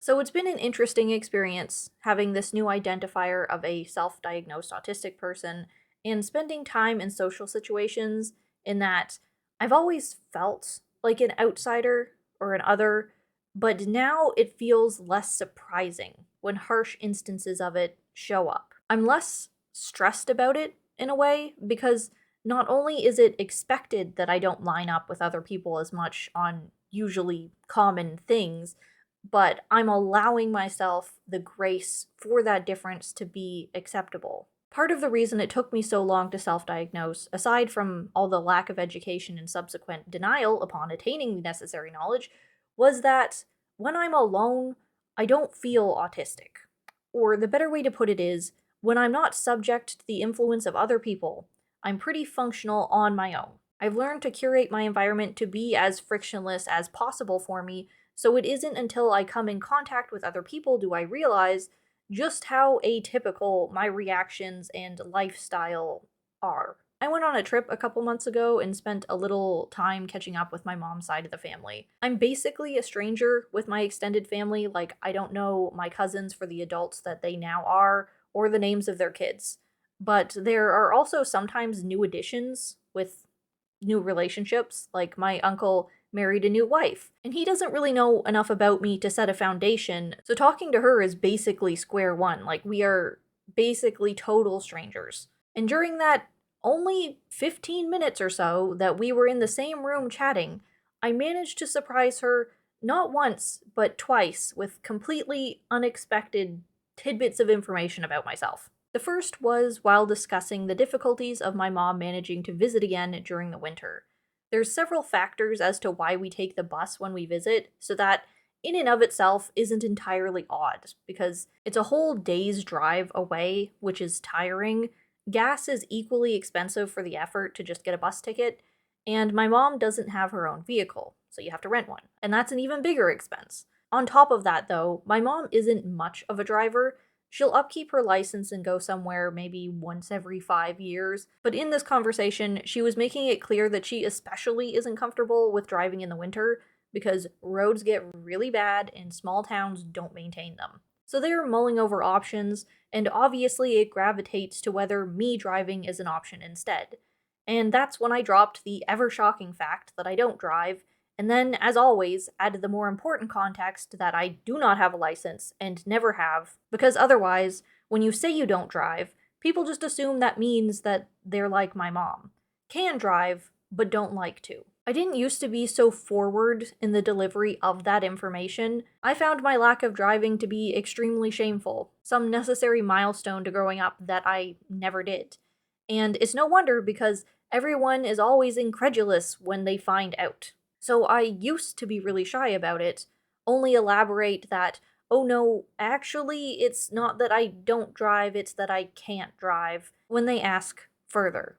So it's been an interesting experience having this new identifier of a self diagnosed autistic person and spending time in social situations in that I've always felt like an outsider or an other, but now it feels less surprising when harsh instances of it show up. I'm less stressed about it in a way because not only is it expected that I don't line up with other people as much on usually common things, but I'm allowing myself the grace for that difference to be acceptable. Part of the reason it took me so long to self diagnose, aside from all the lack of education and subsequent denial upon attaining the necessary knowledge, was that when I'm alone, I don't feel autistic. Or the better way to put it is, when I'm not subject to the influence of other people, I'm pretty functional on my own. I've learned to curate my environment to be as frictionless as possible for me, so it isn't until I come in contact with other people do I realize just how atypical my reactions and lifestyle are. I went on a trip a couple months ago and spent a little time catching up with my mom's side of the family. I'm basically a stranger with my extended family, like, I don't know my cousins for the adults that they now are or the names of their kids. But there are also sometimes new additions with new relationships, like my uncle married a new wife, and he doesn't really know enough about me to set a foundation, so talking to her is basically square one. Like, we are basically total strangers. And during that only 15 minutes or so that we were in the same room chatting, I managed to surprise her not once, but twice with completely unexpected tidbits of information about myself. The first was while discussing the difficulties of my mom managing to visit again during the winter. There's several factors as to why we take the bus when we visit, so that in and of itself isn't entirely odd, because it's a whole day's drive away, which is tiring. Gas is equally expensive for the effort to just get a bus ticket, and my mom doesn't have her own vehicle, so you have to rent one, and that's an even bigger expense. On top of that, though, my mom isn't much of a driver. She'll upkeep her license and go somewhere maybe once every 5 years. But in this conversation, she was making it clear that she especially isn't comfortable with driving in the winter because roads get really bad and small towns don't maintain them. So they are mulling over options, and obviously it gravitates to whether me driving is an option instead. And that's when I dropped the ever shocking fact that I don't drive, and then, as always, added the more important context that I do not have a license and never have, because otherwise, when you say you don't drive, people just assume that means that they're like my mom. Can drive, but don't like to. I didn't used to be so forward in the delivery of that information. I found my lack of driving to be extremely shameful, some necessary milestone to growing up that I never did. And it's no wonder because everyone is always incredulous when they find out. So I used to be really shy about it, only elaborate that, oh no, actually, it's not that I don't drive, it's that I can't drive, when they ask further.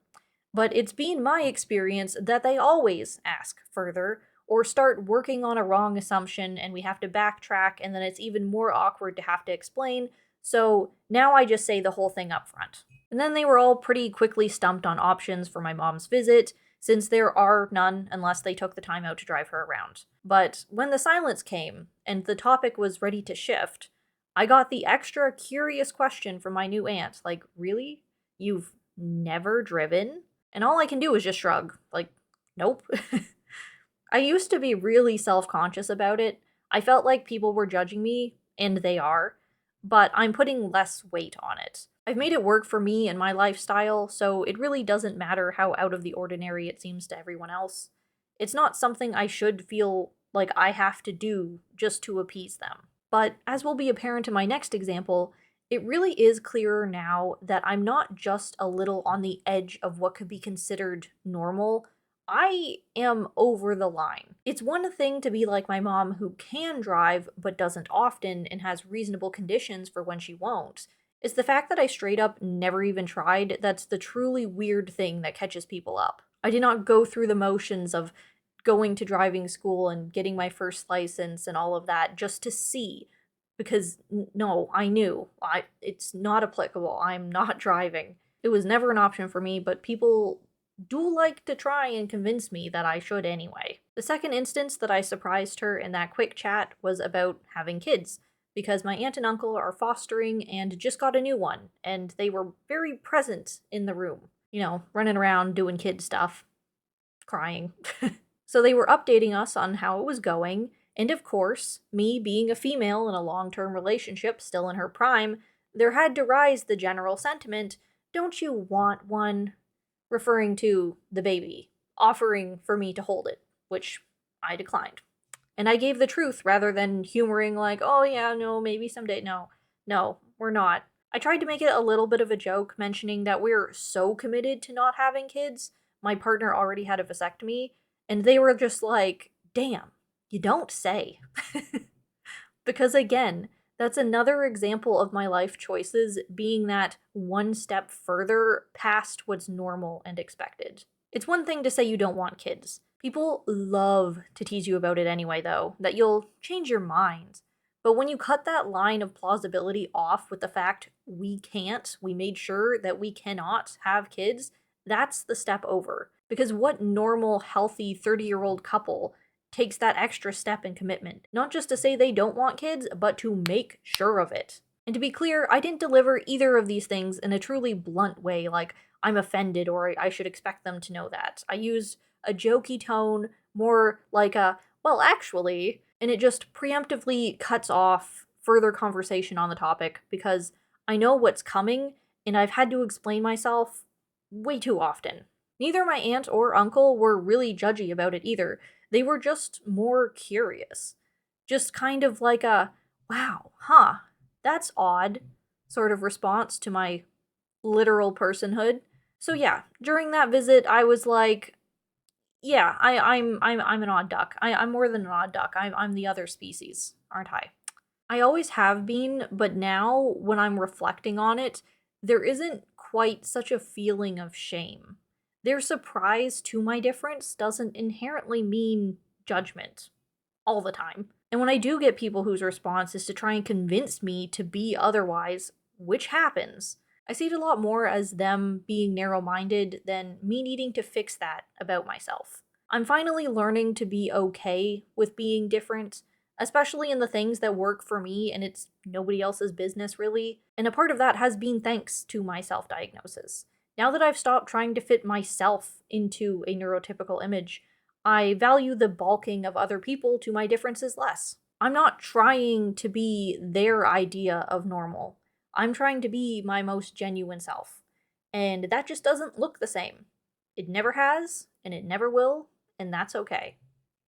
But it's been my experience that they always ask further, or start working on a wrong assumption and we have to backtrack, and then it's even more awkward to have to explain, so now I just say the whole thing up front. And then they were all pretty quickly stumped on options for my mom's visit, since there are none unless they took the time out to drive her around. But when the silence came, and the topic was ready to shift, I got the extra curious question from my new aunt, like, really? You've never driven? And all I can do is just shrug, like, nope. I used to be really self-conscious about it. I felt like people were judging me, and they are, but I'm putting less weight on it. I've made it work for me and my lifestyle, so it really doesn't matter how out of the ordinary it seems to everyone else. It's not something I should feel like I have to do just to appease them. But as will be apparent in my next example, it really is clearer now that I'm not just a little on the edge of what could be considered normal. I am over the line. It's one thing to be like my mom who can drive but doesn't often and has reasonable conditions for when she won't. It's the fact that I straight up never even tried that's the truly weird thing that catches people up. I did not go through the motions of going to driving school and getting my first license and all of that just to see. Because no, I knew it's not applicable. I'm not driving. It was never an option for me, but people do like to try and convince me that I should anyway. The second instance that I surprised her in that quick chat was about having kids, because my aunt and uncle are fostering and just got a new one, and they were very present in the room, running around doing kid stuff, crying. So they were updating us on how it was going, and of course, me being a female in a long term relationship still in her prime, there had to rise the general sentiment, "Don't you want one?" referring to the baby, offering for me to hold it, which I declined. And I gave the truth rather than humoring, like, "Oh, yeah, no, maybe someday." No, no, we're not. I tried to make it a little bit of a joke, mentioning that we're so committed to not having kids. My partner already had a vasectomy, and they were just like, "Damn, you don't say." Because again, that's another example of my life choices being that one step further past what's normal and expected. It's one thing to say you don't want kids. People love to tease you about it anyway, though, that you'll change your mind. But when you cut that line of plausibility off with the fact we can't, we made sure that we cannot have kids, that's the step over. Because what normal, healthy 30-year-old couple takes that extra step in commitment? Not just to say they don't want kids, but to make sure of it. And to be clear, I didn't deliver either of these things in a truly blunt way, like I'm offended or I should expect them to know that. I used a jokey tone, more like a, well, actually, and it just preemptively cuts off further conversation on the topic because I know what's coming and I've had to explain myself way too often. Neither my aunt or uncle were really judgy about it either. They were just more curious. Just kind of like a, wow, huh, that's odd sort of response to my literal personhood. So yeah, during that visit, I was like, yeah, I'm an odd duck. I'm more than an odd duck. I'm the other species, aren't I? I always have been, but now when I'm reflecting on it, there isn't quite such a feeling of shame. Their surprise to my difference doesn't inherently mean judgment all the time. And when I do get people whose response is to try and convince me to be otherwise, which happens, I see it a lot more as them being narrow minded than me needing to fix that about myself. I'm finally learning to be okay with being different, especially in the things that work for me and it's nobody else's business really. And a part of that has been thanks to my self diagnosis. Now that I've stopped trying to fit myself into a neurotypical image, I value the bulking of other people to my differences less. I'm not trying to be their idea of normal. I'm trying to be my most genuine self. And that just doesn't look the same. It never has, and it never will, and that's okay.